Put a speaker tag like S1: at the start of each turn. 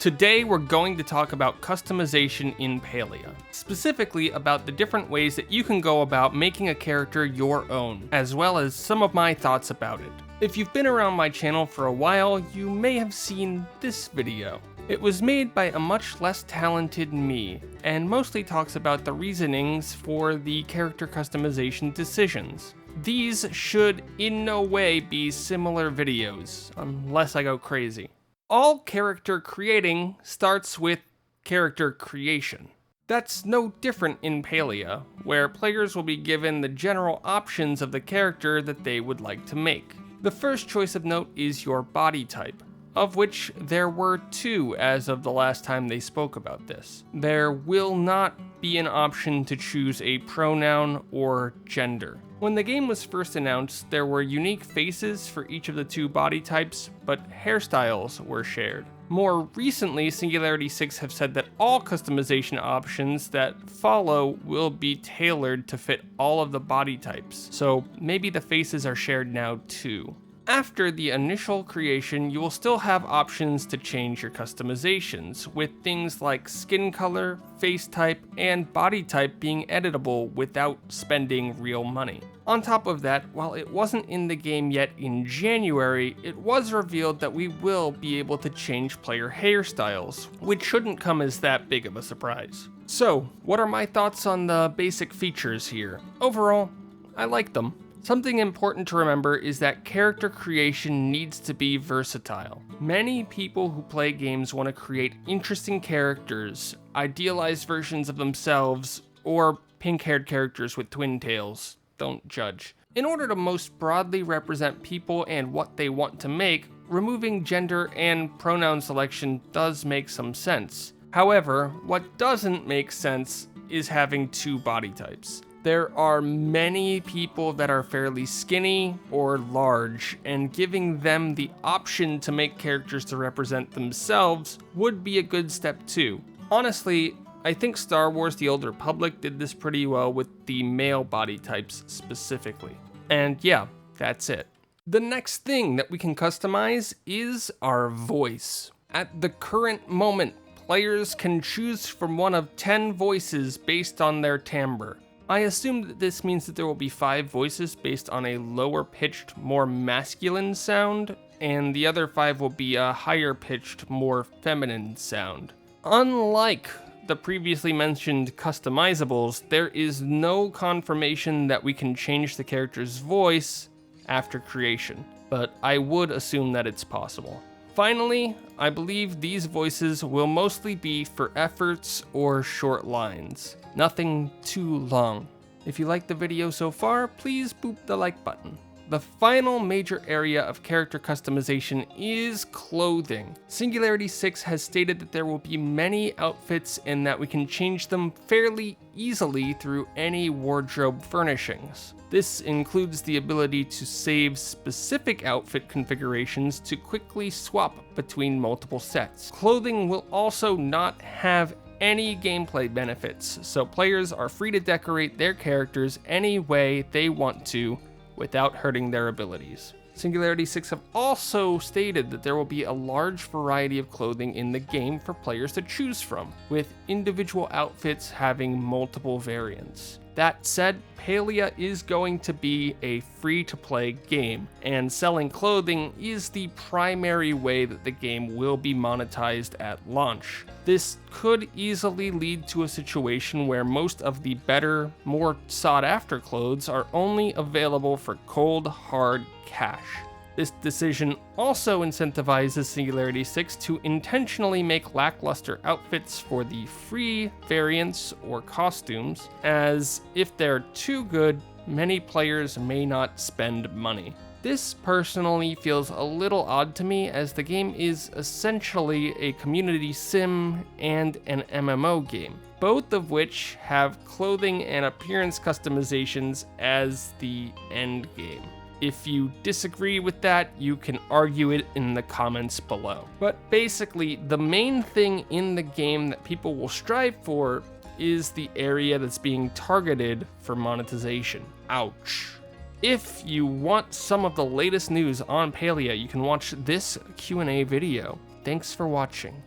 S1: Today we're going to talk about customization in Palia, specifically about the different ways that you can go about making a character your own, as well as some of my thoughts about it. If you've been around my channel for a while, you may have seen this video. It was made by a much less talented me, and mostly talks about the reasonings for the character customization decisions. These should in no way be similar videos, unless I go crazy. All character creating starts with character creation. That's no different in Palia, where players will be given the general options of the character that they would like to make. The first choice of note is your body type, of which there were two as of the last time they spoke about this. There will not be an option to choose a pronoun or gender. When the game was first announced, there were unique faces for each of the two body types, but hairstyles were shared. More recently, Singularity 6 have said that all customization options that follow will be tailored to fit all of the body types, so maybe the faces are shared now too. After the initial creation, you will still have options to change your customizations, with things like skin color, face type, and body type being editable without spending real money. On top of that, while it wasn't in the game yet in January, it was revealed that we will be able to change player hairstyles, which shouldn't come as that big of a surprise. So, what are my thoughts on the basic features here? Overall, I like them. Something important to remember is that character creation needs to be versatile. Many people who play games want to create interesting characters, idealized versions of themselves, or pink-haired characters with twin tails. Don't judge. In order to most broadly represent people and what they want to make, removing gender and pronoun selection does make some sense. However, what doesn't make sense is having two body types. There are many people that are fairly skinny or large, and giving them the option to make characters to represent themselves would be a good step too. Honestly, I think Star Wars: The Old Republic did this pretty well with the male body types specifically. And yeah, that's it. The next thing that we can customize is our voice. At the current moment, players can choose from one of 10 voices based on their timbre. I assume that this means that there will be 5 voices based on a lower-pitched, more masculine sound, and the other 5 will be a higher-pitched, more feminine sound. Unlike the previously mentioned customizables, there is no confirmation that we can change the character's voice after creation, but I would assume that it's possible. Finally, I believe these voices will mostly be for efforts or short lines. Nothing too long. If you liked the video so far, please boop the like button. The final major area of character customization is clothing. Singularity 6 has stated that there will be many outfits and that we can change them fairly easily through any wardrobe furnishings. This includes the ability to save specific outfit configurations to quickly swap between multiple sets. Clothing will also not have any gameplay benefits, so players are free to decorate their characters any way they want to without hurting their abilities. Singularity 6 have also stated that there will be a large variety of clothing in the game for players to choose from, with individual outfits having multiple variants. That said, Palia is going to be a free-to-play game, and selling clothing is the primary way that the game will be monetized at launch. This could easily lead to a situation where most of the better, more sought-after clothes are only available for cold, hard cash. This decision also incentivizes Singularity 6 to intentionally make lackluster outfits for the free variants or costumes, as if they're too good, many players may not spend money. This personally feels a little odd to me, as the game is essentially a community sim and an MMO game, both of which have clothing and appearance customizations as the end game. If you disagree with that, you can argue it in the comments below. But basically, the main thing in the game that people will strive for is the area that's being targeted for monetization. Ouch. If you want some of the latest news on Palia, you can watch this Q&A video. Thanks for watching.